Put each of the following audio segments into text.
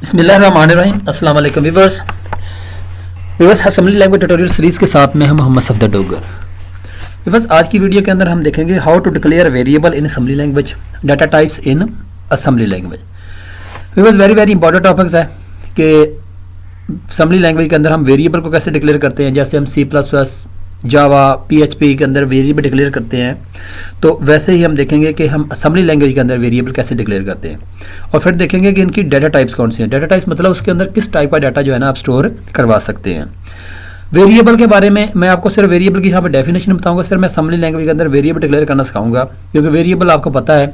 बिस्मिल्लाहिर्रहमानिर्रहीम। अस्सलाम वालेकुम viewers. Assembly language tutorial series के साथ में हम मोहम्मद सफदर डोगर। व्यूअर्स, आज की वीडियो के अंदर हम देखेंगे how to declare variable in assembly language, data types in assembly language. Viewers, very very important topics है कि असेंबली लैंग्वेज के अंदर हम वेरिएबल को कैसे डिक्लेयर करते हैं। जैसे हम C++, जावा, PHP के अंदर वेरिएबल डिक्लेयर करते हैं, तो वैसे ही हम देखेंगे कि हम असेंबली लैंग्वेज के अंदर वेरिएबल कैसे डिक्लेयर करते हैं। और फिर देखेंगे कि इनकी डाटा टाइप्स कौन सी हैं। डाटा टाइप्स मतलब उसके अंदर किस टाइप का डाटा जो है ना आप स्टोर करवा सकते हैं। वेरिएबल के बारे में मैं आपको सिर्फ वेरिएबल की यहाँ पर डेफिनेशन बताऊंगा। सिर्फ मैं असेंबली लैंग्वेज के अंदर वेरिएबल डिक्लेयर करना सिखाऊंगा, क्योंकि वेरिएबल आपको पता है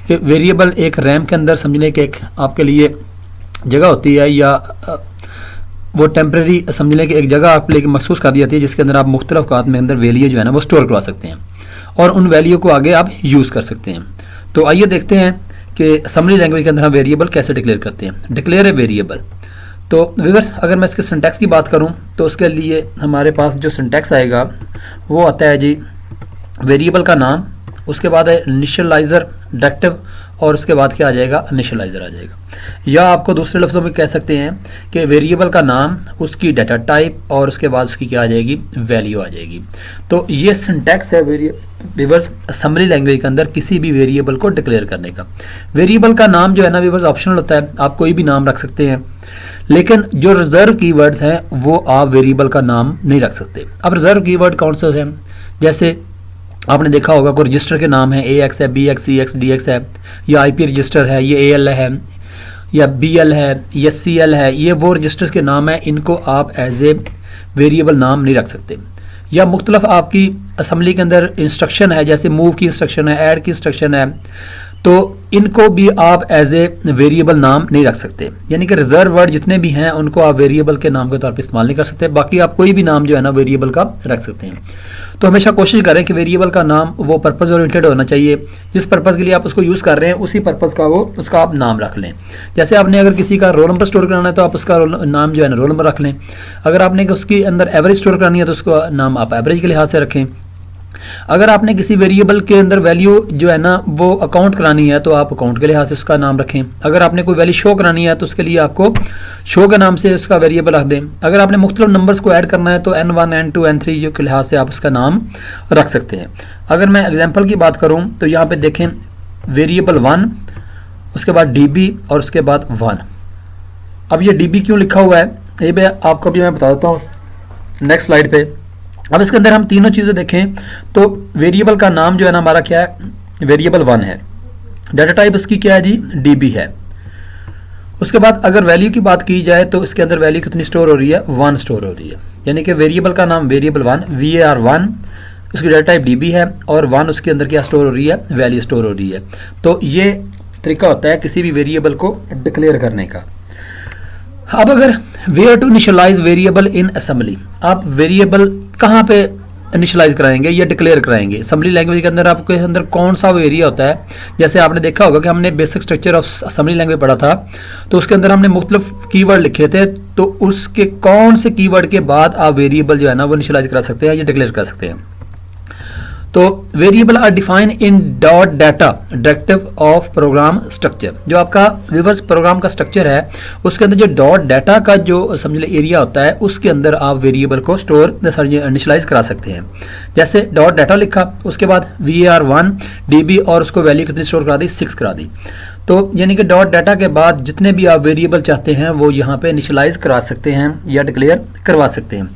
कि वेरिएबल एक रैम के अंदर समझने के एक आपके लिए जगह होती है, या वो टेम्प्रेरी समझ लें कि एक जगह आपके लिए महसूस कर दी जाती है जिसके अंदर आप मुख्तलिफ औकात में अंदर वैल्यू जो है ना वो स्टोर करवा सकते हैं और उन वैल्यू को आगे आप यूज़ कर सकते हैं। तो आइए देखते हैं कि असेंबली लैंग्वेज के अंदर हम वेरिएबल कैसे डिक्लेयर करते हैं। Declare a variable. तो व्यूअर्स, अगर मैं इसके सिंटैक्स की बात करूं तो उसके लिए हमारे पास जो सिंटैक्स आएगा वो आता है जी वेरिएबल का नाम, उसके बाद है इनिशियलाइज़र डायरेक्टिव, और उसके बाद क्या आ जाएगा, इनिशियलाइज़र आ जाएगा। या आपको दूसरे लफ्ज़ों में कह सकते हैं कि वेरिएबल का नाम, उसकी डाटा टाइप, और उसके बाद उसकी क्या आ जाएगी, वैल्यू आ जाएगी। तो ये सिंटैक्स है व्यूअर्स असेंबली लैंग्वेज के अंदर किसी भी वेरिएबल को डिक्लेयर करने का। वेरिएबल का नाम जो है ना व्यूअर्स ऑप्शनल होता है, आप कोई भी नाम रख सकते हैं, लेकिन जो रिजर्व कीवर्ड्स हैं वो आप वेरिएबल का नाम नहीं रख सकते। अब रिजर्व कीवर्ड कौन से हैं? जैसे आपने देखा होगा कोई रजिस्टर के नाम है, AX है, BX, CX, DX है, या IP रजिस्टर है, ये AL है, या BL है, या CL है। ये वो रजिस्टर्स के नाम है, इनको आप एज ए वेरिएबल नाम नहीं रख सकते। या मुख्तलिफ आपकी असेंबली के अंदर इंस्ट्रक्शन है, जैसे मूव की इंस्ट्रक्शन है, ऐड की इंस्ट्रक्शन है, तो इनको भी आप एज ए वेरिएबल नाम नहीं रख सकते। यानी कि रिजर्व वर्ड जितने भी हैं उनको आप वेरिएबल के नाम के तौर पर इस्तेमाल नहीं कर सकते। बाकी आप कोई भी नाम जो है ना वेरिएबल का रख सकते हैं। तो हमेशा कोशिश करें कि वेरिएबल का नाम वो पर्पज़ ओरिएंटेड होना चाहिए, जिस पर्पज़ के लिए आप उसको यूज़ कर रहे हैं उसी पर्पज़ का वो उसका आप नाम रख लें। जैसे आपने अगर किसी का रोल नंबर स्टोर कराना है तो आप उसका नाम जो है ना रोल नंबर रख लें। अगर आपने उसके अंदर एवरेज स्टोर करानी है तो उसका नाम आप एवरेज के लिहाज से रखें। अगर आपने किसी वेरिएबल के अंदर वैल्यू जो है ना वो अकाउंट करानी है तो आप अकाउंट के लिहाज से उसका नाम रखें। अगर आपने कोई वैल्यू शो करानी है तो उसके लिए आपको शो के नाम से उसका वेरिएबल रख दें। अगर आपने मुख्तलिफ नंबर्स को ऐड करना है तो N1, N2, N3 के लिहाज से आप उसका नाम रख सकते हैं। अगर मैं एग्जाम्पल की बात करूँ तो यहाँ पर देखें वेरिएबल 1, उसके बाद DB और उसके बाद 1। अब ये DB क्यों लिखा हुआ है ये भी आपको भी मैं बता देता हूँ नेक्स्ट स्लाइड पे। अब इसके अंदर हम तीनों चीज़ें देखें तो वेरिएबल का नाम जो है ना हमारा क्या है, वेरिएबल 1 है। डाटा टाइप उसकी क्या है जी, DB है। उसके बाद अगर वैल्यू की बात की जाए तो इसके अंदर वैल्यू कितनी स्टोर हो रही है, 1 स्टोर हो रही है। यानी कि वेरिएबल का नाम वेरिएबल 1 VAR1, उसकी डाटा टाइप DB है, और 1 उसके अंदर क्या स्टोर हो रही है, वैल्यू स्टोर हो रही है। तो ये तरीका होता है किसी भी वेरिएबल को डिक्लेयर करने का। अब अगर where to initialise variable in assembly, आप वेरिएबल कहाँ पे इनिशियलाइज कराएंगे या डिक्लेयर कराएंगे। असेंबली लैंग्वेज के अंदर आपके अंदर कौन सा वो एरिया होता है। जैसे आपने देखा होगा कि हमने basic structure of assembly language पढ़ा था, तो उसके अंदर हमने मुख्तलिफ कीवर्ड लिखे थे, तो उसके कौन से कीवर्ड के बाद आप वेरिएबल जो है ना वो इनिशियलाइज करा सकते हैं या डिक्लेयर कर सकते हैं। तो variable are define in dot data directive of program structure. जो आपका व्यूअर्स प्रोग्राम का स्ट्रक्चर है उसके अंदर जो डॉट डाटा का जो समझ ले एरिया होता है उसके अंदर आप वेरिएबल को स्टोर इनिशियलाइज करा सकते हैं। जैसे डॉट डाटा लिखा, उसके बाद VAR1 DB और उसको वैल्यू कितनी स्टोर करा दी, 6 करा दी। तो यानी कि डॉट डाटा के बाद जितने भी आप वेरिएबल चाहते हैं वो यहाँ पे इनिशियलाइज करा सकते हैं या डिक्लेयर करवा सकते हैं।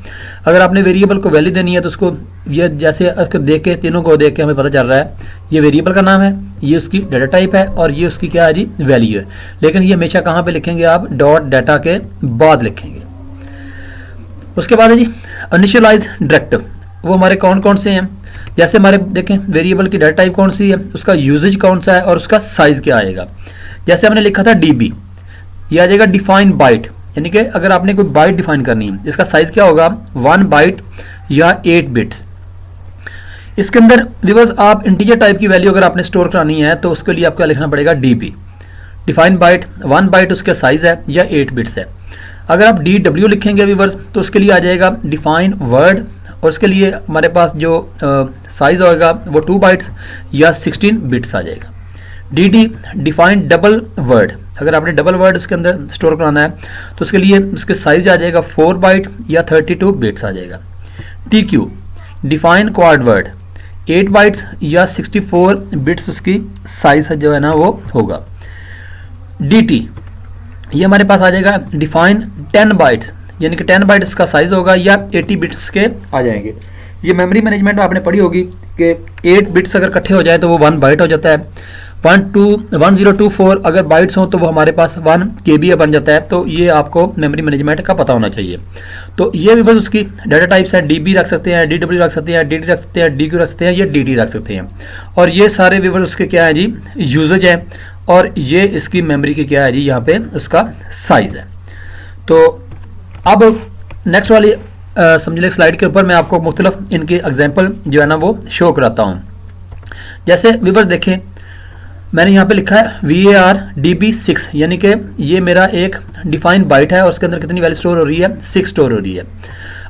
अगर आपने वेरिएबल को वैल्यू देनी है तो उसको ये जैसे देख के तीनों को देख के हमें पता चल रहा है ये वेरिएबल का नाम है, ये उसकी डाटा टाइप है, और ये उसकी क्या है जी, वैल्यू है। लेकिन ये हमेशा कहाँ पे लिखेंगे आप, डॉट डाटा के बाद लिखेंगे। उसके बाद है जी इनिशियलाइज डायरेक्टिव। वो हमारे कौन कौन से हैं, जैसे हमारे देखें वेरिएबल की डाटा टाइप कौन सी है, उसका यूजेज कौन सा है, और उसका साइज क्या आएगा। जैसे हमने लिखा था DB, ये आ जाएगा डिफाइन बाइट। यानी कि अगर आपने कोई बाइट डिफाइन करनी है इसका साइज क्या होगा, 1 बाइट या 8 बिट्स। इसके अंदर व्यूअर्स आप इंटीजर टाइप की वैल्यू अगर आपने स्टोर करानी है तो उसके लिए आपको लिखना पड़ेगा DB डिफाइन बाइट, 1 बाइट उसका साइज है या 8 बिट्स है। अगर आप DW लिखेंगे व्यूअर्स तो उसके लिए आ जाएगा डिफाइन वर्ड, और उसके लिए हमारे पास जो साइज होगा वो 2 बाइट्स या 16 बिट्स आ जाएगा। डी डिफाइन डबल वर्ड, अगर आपने डबल वर्ड उसके अंदर स्टोर कराना है तो उसके लिए उसके साइज आ जाएगा 4 बाइट या 32 बिट्स आ जाएगा। T Q define quad word, 8 bytes या 64 बिट्स उसकी साइज जो है ना वो होगा। डी टी ये हमारे पास आ जाएगा डिफाइन 10 बाइट्स, यानी कि 10 बाइट्स का साइज होगा या 80 बिट्स के आ जाएंगे। ये मेमोरी मैनेजमेंट आपने पढ़ी होगी कि 8 बिट्स अगर इकट्ठे हो जाए तो वो 1 बाइट हो जाता है। 1024 अगर बाइट्स हो तो वो हमारे पास 1 KB बन जाता है। तो ये आपको मेमोरी मैनेजमेंट का पता होना चाहिए। तो ये भी बस उसकी डाटा टाइप्स है, DB रख सकते हैं, DW रख सकते हैं, DD रख सकते हैं, DQ रख सकते हैं, ये DT रख सकते हैं। और ये सारे विवर्स उसके क्या है जी, यूजेज है, और ये इसकी मेमोरी की क्या है जी, यहाँ पे उसका साइज है। तो अब नेक्स्ट वाली समझ लें स्लाइड के ऊपर मैं आपको मुख्तलिफ इनके एग्जाम्पल जो है ना वो शो कराता हूँ। जैसे विवर्स देखें, मैंने यहाँ पे लिखा है VAR DB6, यानी कि ये मेरा एक डिफाइंड बाइट है और उसके अंदर कितनी वैल्यू स्टोर हो रही है, 6 स्टोर हो रही है।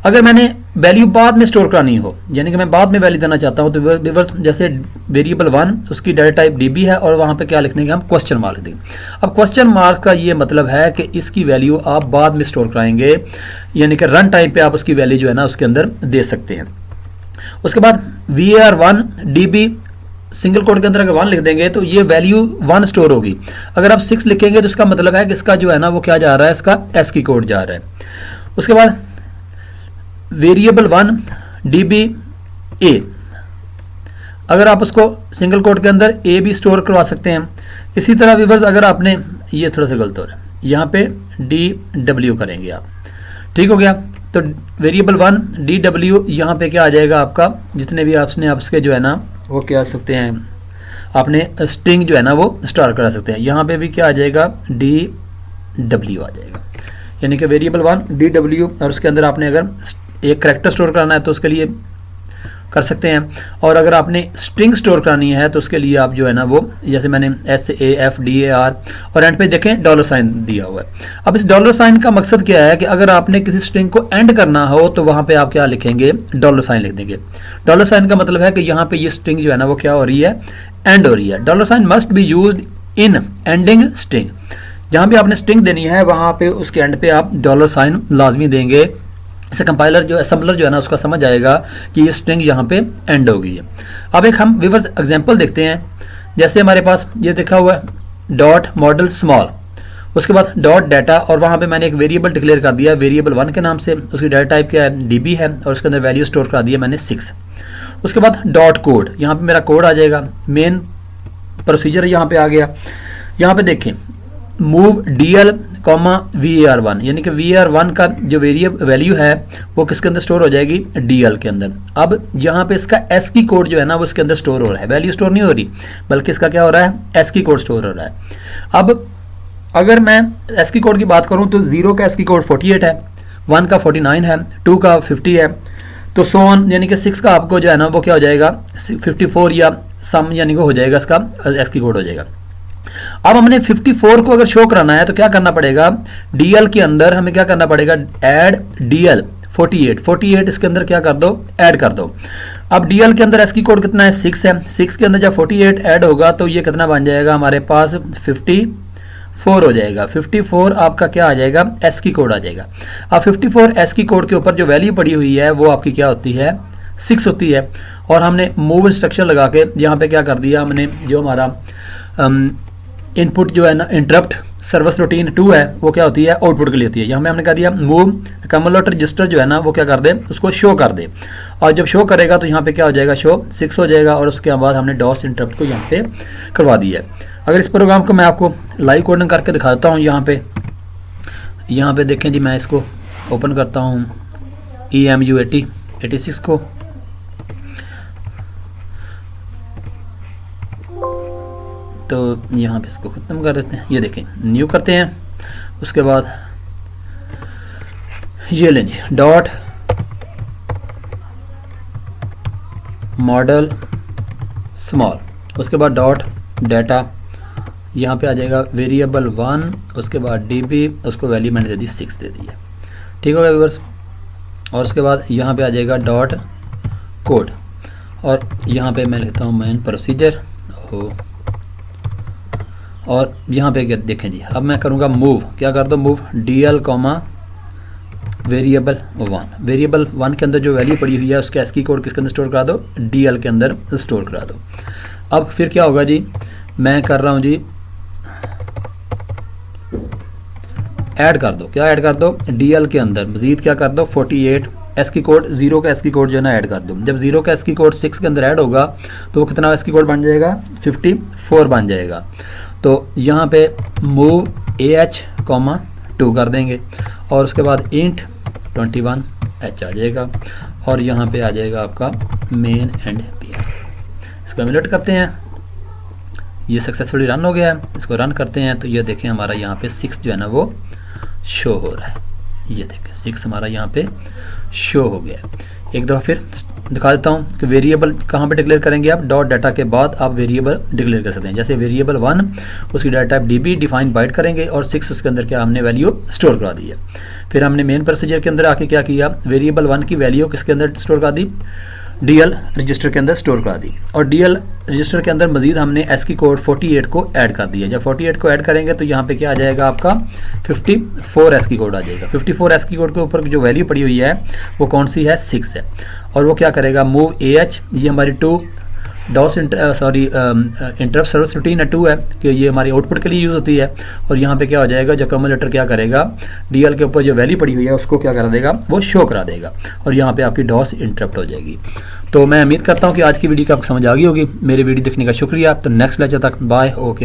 अगर मैंने वैल्यू बाद में स्टोर करानी हो, यानी कि मैं बाद में वैल्यू देना चाहता हूँ, तो विवर्स जैसे वेरिएबल 1 उसकी डाटा टाइप DB है और वहाँ पे क्या लिख देंगे हम, क्वेश्चन मार्क देंगे। अब क्वेश्चन मार्क का ये मतलब है कि इसकी वैल्यू आप बाद में स्टोर कराएंगे, यानी कि रन टाइम पे आप उसकी वैल्यू जो है ना उसके अंदर दे सकते हैं। उसके बाद VAR1 DB सिंगल कोड के अंदर अगर 1 लिख देंगे तो ये वैल्यू 1 स्टोर होगी। अगर आप 6 लिखेंगे तो इसका मतलब है कि इसका जो है ना वो क्या जा रहा है, इसका ASCII कोड जा रहा है। उसके बाद वेरिएबल 1 DBA, अगर आप उसको सिंगल कोड के अंदर A भी स्टोर करवा सकते हैं। इसी तरह व्यूअर्स अगर आपने, ये थोड़ा सा गलत हो रहा है, यहाँ पे DW करेंगे आप, ठीक हो गया। तो वेरिएबल 1 DW यहाँ पे क्या आ जाएगा आपका, जितने भी आपने आपके जो है ना वो क्या आ सकते हैं, आपने स्ट्रिंग जो है ना वो स्टोर करा सकते हैं। यहाँ पे भी क्या आ जाएगा, DW आ जाएगा, यानी कि वेरिएबल 1 DW, और उसके अंदर आपने अगर एक करैक्टर स्टोर कराना है तो उसके लिए कर सकते हैं, और अगर आपने स्ट्रिंग स्टोर करानी है तो उसके लिए आप जो है ना वो, जैसे मैंने SAFDAR और एंड पे देखें डॉलर साइन दिया हुआ है। अब इस डॉलर साइन का मकसद क्या है कि अगर आपने किसी स्ट्रिंग को एंड करना हो तो वहाँ पे आप क्या लिखेंगे, डॉलर साइन लिख देंगे। डॉलर साइन का मतलब है कि यहाँ पे ये स्ट्रिंग जो है ना वो क्या हो रही है, एंड हो रही है। Dollar sign must be used in ending string, जहाँ भी आपने स्ट्रिंग देनी है वहाँ पे उसके एंड पे आप डॉलर साइन लाजमी देंगे। इससे कंपाइलर जो असेंबलर जो है ना उसका समझ आएगा कि ये स्ट्रिंग यहाँ पे एंड हो गई है। अब एक हम व्यूअर्स एग्जांपल देखते हैं। जैसे हमारे पास ये देखा हुआ है डॉट मॉडल स्मॉल, उसके बाद डॉट डाटा, और वहाँ पे मैंने एक वेरिएबल डिक्लेयर कर दिया वेरिएबल 1 के नाम से, उसकी डाटा टाइप क्या है, DB है, और उसके अंदर वैल्यू स्टोर कर दिया मैंने 6। उसके बाद डॉट कोड, यहाँ पे मेरा कोड आ जाएगा, मेन प्रोसीजर यहाँ पे आ गया। यहाँ पे देखें मूव DL, VAR1, यानी कि VAR1 का जो वैल्यू है वो किसके अंदर स्टोर हो जाएगी, DL के अंदर। अब यहाँ पे इसका ASCII कोड जो है ना वो इसके अंदर स्टोर हो रहा है, वैल्यू स्टोर नहीं हो रही बल्कि इसका क्या हो रहा है, ASCII कोड स्टोर हो रहा है। अब अगर मैं ASCII कोड की बात करूँ तो 0 का ASCII कोड 48 है, 1 का 49 है, 2 का 50 है, तो सो ऑन, यानी कि 6 का आपको जो है ना वो क्या हो जाएगा, 54 या सम यानी कि हो जाएगा, इसका ASCII कोड हो जाएगा। अब हमने 54 को अगर शो कराना है तो क्या करना पड़ेगा, DL के अंदर हमें क्या करना पड़ेगा, ऐड DL 48 इसके अंदर क्या कर दो, ऐड कर दो। अब DL के अंदर ASCII कोड कितना है, 6 है, 6 के अंदर जब 48 ऐड होगा तो ये कितना बन जाएगा हमारे पास, 54 हो जाएगा। 54 आपका क्या आ जाएगा, ASCII कोड आ जाएगा। अब 54 ASCII कोड के ऊपर जो वैल्यू पड़ी हुई है वो आपकी क्या होती है, 6 होती है। और हमने मूव इंस्ट्रक्शन लगा के यहाँ पे क्या कर दिया हमने, जो हमारा इनपुट जो है ना इंटरप्ट सर्विस रूटीन 2 है वो क्या होती है, आउटपुट के लिए होती है। यहाँ में हमने कह दिया मूव कम्युलेटर रजिस्टर जो है ना वो क्या कर दे, उसको शो कर दे, और जब शो करेगा तो यहाँ पे क्या हो जाएगा, शो 6 हो जाएगा। और उसके बाद हमने डॉस इंटरप्ट को यहाँ पे करवा दिया है। अगर इस प्रोग्राम को मैं आपको लाइव कोडिंग करके दिखाता हूँ, यहाँ पे देखें जी, मैं इसको ओपन करता हूँ EMU 86 को, तो यहाँ पे इसको ख़त्म कर देते हैं। ये देखें न्यू करते हैं, उसके बाद ये लें जी डॉट मॉडल स्मॉल, उसके बाद डॉट डाटा, यहाँ पे आ जाएगा वेरिएबल 1, उसके बाद DB, उसको वैल्यू मैंने दे दी 6 दे दी है, ठीक होगा व्यूअर्स। और उसके बाद यहाँ पे आ जाएगा डॉट कोड, और यहाँ पे मैं लिखता हूँ मेन प्रोसीजर और यहाँ पे देखें जी, अब मैं करूँगा मूव, क्या कर दो move DL comma variable 1, variable 1 के अंदर जो वैल्यू पड़ी हुई है उसके ASCII कोड किसके अंदर स्टोर करा दो, DL के अंदर स्टोर करा दो। अब फिर क्या होगा जी, मैं कर रहा हूँ जी ऐड कर दो, क्या ऐड कर दो DL के अंदर मज़ीद क्या कर दो 48 ASCII कोड, 0 का ASCII कोड जो है ना ऐड कर दो। जब 0 का ASCII कोड 6 के अंदर ऐड होगा तो वो कितना ASCII कोड बन जाएगा, 54 बन जाएगा। तो यहाँ पे मूव AH, 2 कर देंगे और उसके बाद इंट 21H आ जाएगा और यहाँ पे आ जाएगा आपका मेन एंड PR। इसको एमुलेट करते हैं, ये सक्सेसफुली रन हो गया है। इसको रन करते हैं तो ये देखें हमारा यहाँ पे 6 जो है ना वो शो हो रहा है, ये देखें 6 हमारा यहाँ पे शो हो गया है। एक दफ़ा फिर दिखा देता हूँ कि वेरिएबल कहाँ पे डिक्लेयर करेंगे आप, डॉट डाटा के बाद आप वेरिएबल डिक्लेयर कर सकते हैं। जैसे वेरिएबल 1 उसकी data type DB define byte करेंगे और 6 उसके अंदर क्या हमने वैल्यू स्टोर करा दी है। फिर हमने मेन प्रोसीजर के अंदर आके क्या किया, वेरिएबल 1 की वैल्यू किसके अंदर स्टोर करा दी, DL रजिस्टर के अंदर स्टोर करा दी और DL रजिस्टर के अंदर मजीद हमने ASCII कोड 48 को ऐड कर दिया। जब 48 को ऐड करेंगे तो यहाँ पे क्या आ जाएगा आपका 54 ASCII कोड आ जाएगा। 54 ASCII कोड के ऊपर जो वैल्यू पड़ी हुई है वो कौन सी है, 6 है। और वो क्या करेगा मूव AH, ये हमारी इंटरप्ट सर्विस रूटीन है 2 है कि ये हमारी आउटपुट के लिए यूज़ होती है। और यहाँ पे क्या हो जाएगा, जो कम्युलेटर क्या करेगा DL के ऊपर जो वैल्यू पड़ी हुई है उसको क्या करा देगा, वो शो करा देगा और यहाँ पे आपकी DOS इंटरप्ट हो जाएगी। तो मैं उम्मीद करता हूँ कि आज की वीडियो आपको समझ आ गई होगी। मेरी वीडियो देखने का शुक्रिया। तो नेक्स्ट लेक्चर तक बाय, ओके।